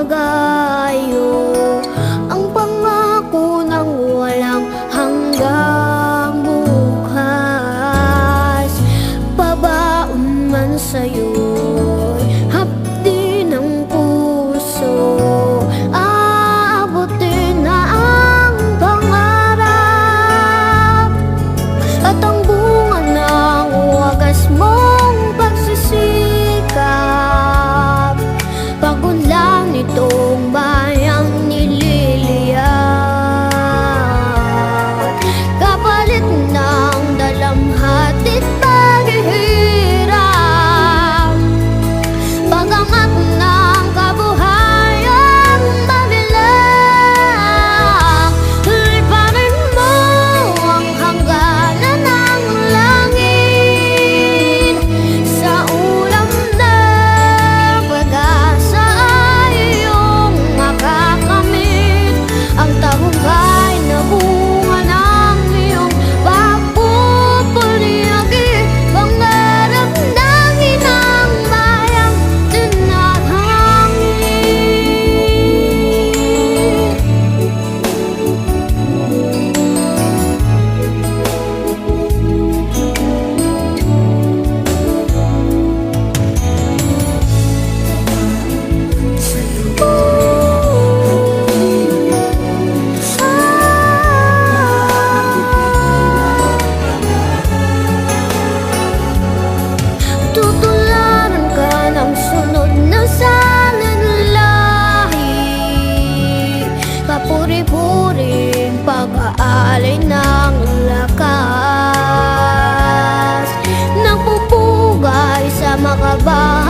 gayo, ang pangako ng walang hanggang bukas. Pabaon man sa'yo'y hapdi ng puso, aabutin na ang pangarap at ang bunga ng wagas mong pagsisikap. Pagunlang nitong bayang nililiyan, kapalit ng dalamhati't paghihirap, pagangat ng kabuhayang mabilang. Liparin mo ang hangganan ng langit, sa ulam ng pag-asa ay iyong makakamit ang tagumpay na bunga ng iyong pagpupuliyagi. Pangarap ng inang bayang tinatanggi. Tutularan ka ng sunod na sananlahi, kapuri-puring pag-aalay ng lakas, nagpupugay sa makabahay